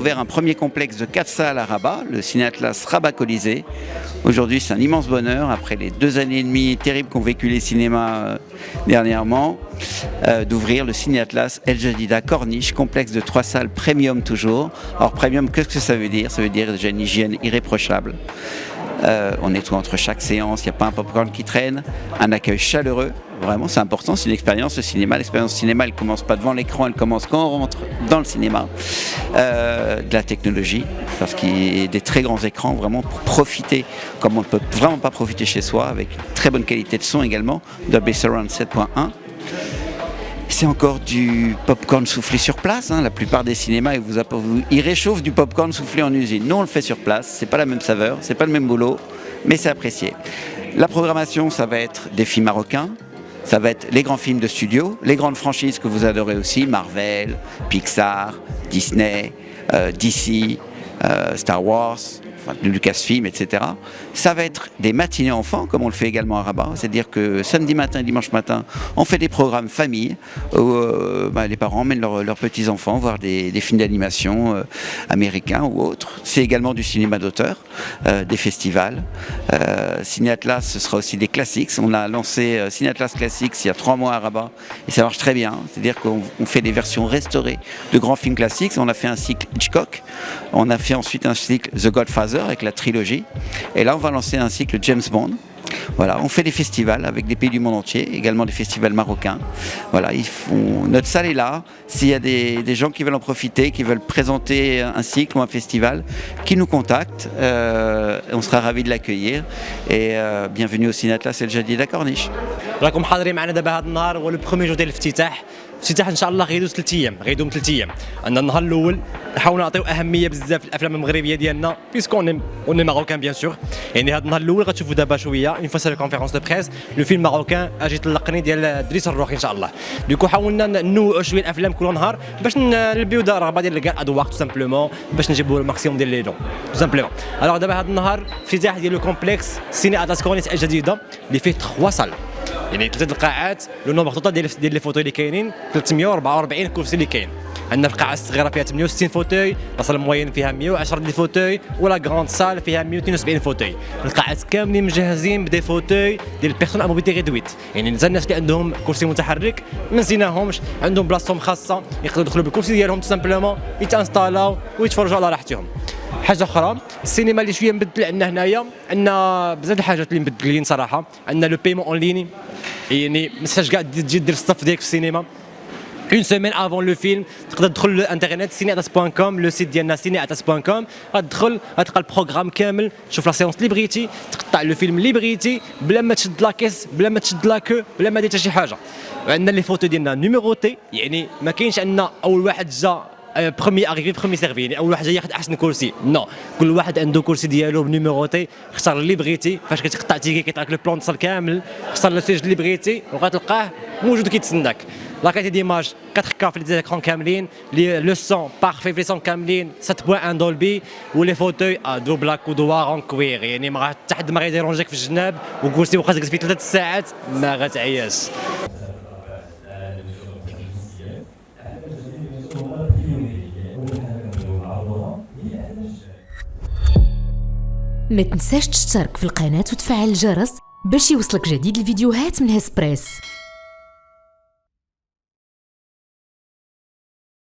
ouvert un premier complexe de 4 salles à Rabat, le Ciné Atlas Rabat Colisée. Aujourd'hui, c'est un immense bonheur, après les 2 années et demie terribles qu'ont vécu les cinémas dernièrement, d'ouvrir le Ciné Atlas El Jadida Corniche, complexe de 3 salles premium toujours. Alors premium, qu'est-ce que ça veut dire? Ça veut dire déjà une hygiène irréprochable. On nettoie entre chaque séance, il n'y a pas un popcorn qui traîne, un accueil chaleureux, vraiment c'est important, c'est une expérience, le cinéma. L'expérience cinéma, elle ne commence pas devant l'écran, elle commence quand on rentre dans le cinéma. De la technologie, parce qu'il y a des très grands écrans, vraiment pour profiter, comme on ne peut vraiment pas profiter chez soi, avec une très bonne qualité de son également, Dolby Surround 7.1. C'est encore du popcorn soufflé sur place. La plupart des cinémas, ils réchauffent du popcorn soufflé en usine. Nous, on le fait sur place. C'est pas la même saveur, c'est pas le même boulot, mais c'est apprécié. La programmation, ça va être des films marocains, ça va être les grands films de studio, les grandes franchises que vous adorez aussi, Marvel, Pixar, Disney, DC, Star Wars, Lucasfilm, etc. Ça va être des matinées enfants, comme on le fait également à Rabat, c'est-à-dire que samedi matin et dimanche matin, on fait des programmes famille où les parents emmènent leurs petits-enfants voir des films d'animation américains ou autres. C'est également du cinéma d'auteur, des festivals. Ciné Atlas, ce sera aussi des classiques. On a lancé Ciné Atlas Classics il y a 3 mois à Rabat et ça marche très bien. C'est-à-dire qu'on fait des versions restaurées de grands films classiques. On a fait un cycle Hitchcock, on a fait ensuite un cycle The Godfather avec la trilogie, et là on va lancer un cycle James Bond. Voilà, on fait des festivals avec des pays du monde entier, également des festivals marocains. Voilà, notre salle est là. S'il y a des gens qui veulent en profiter, qui veulent présenter un cycle ou un festival, qui nous contactent, on sera ravis de l'accueillir. Et bienvenue au Ciné Atlas El Jadida Corniche. راكم حاضرين معنا دابا هذا النهار هو لو بروميي جور ديال الافتتاح ان شاء الله غيدوز 3 ايام غيدوم 3 ايام. عندنا النهار الاول نحاولوا نعطيو اهميه بزاف الافلام المغربيه ديالنا بيسكون اون ماروكان بيان سور. يعني هذا النهار الاول غتشوفوا دابا شويه اون فوا سا كونفيرونس دو بريس لو فيلم ماروكان اجي طلقني ديال دريس الروح ان شاء الله. دوكو حاولنا ننوعوا شويه الافلام كل نهار باش نلبيو الرغبه ديال كاع الاذواق تو سامبلومون باش نجيبوا الماكسيموم ديال لي دون تو سامبلومون. الوغ دابا هذا النهار افتتاح ديال لو كومبلكس سيني اتلاس كورنيش الجديده اللي فيه 3 صال، يعني 3 القاعات. لو نومبر توتال ديال لي فوتوي اللي كاينين 344 كرسي اللي كاين. عندنا القاعه الصغيره فيها 68 فوتوي، الصاله الموين فيها 110 ديال الفوتوي، ولا غراند سال فيها 172 فوتوي. القاعات كاملين مجهزين بدي فوتوي ديال بيرسون ا موبيتي ريدويت، يعني الناس اللي عندهم كرسي متحرك ما نسيناهمش، عندهم بلاصتهم خاصه يقدروا يدخلوا بالكرسي ديالهم سامبلومون يتانستالاو ويتفرجوا على راحتهم. حاجه اخرى السينما اللي شويه مبدل عندنا هنايا، عندنا بزاف الحاجات اللي مبدلين صراحه. عندنا لو بايمون اون ليني، يعني ما تحتاج كاع تجي دير الصف ديالك في السينما. اون سيمين افون لو فيلم تقدر تدخل للانترنت cineatas.com، لو سيت ديالنا cineatas.com، غتدخل غتلقى البروغرام كامل، تشوف لا سيونس لي بغيتي، تقطع لو فيلم اللي بغيتي بلا ما تشد لا كيس، بلا ما تشد لا كو، بلا ما دير حتى شي حاجه. عندنا لي فوتو ديالنا نيميروتي، يعني ما كاينش عندنا اول واحد جا برومي اغيفي برومي سيرفي، يعني اول واحد ياخذ احسن كرسي. نو، كل واحد عنده كرسي ديالو بنيميروتي، اختار اللي بغيتي. فاش كتقطع تيكي كيطلع لك لو بلون تصل كامل، اختار لو سيج اللي بغيتي وغتلقاه موجود كيتسناك. لا كاليتي ديماج 4K في لي زيكرون كاملين، لو سون بارفي في لي سون كاملين 7.1 دولبي، ولي فوتوي دو بلاك ودوار اون كوير، يعني ما حتى حد ما غيديرونجيك في الجناب، وكرسي واخا تجلس فيه 3 ساعات ما غتعياش. ما تنساش تشترك في القناة وتفعل الجرس باش يوصلك جديد الفيديوهات من هسبريس.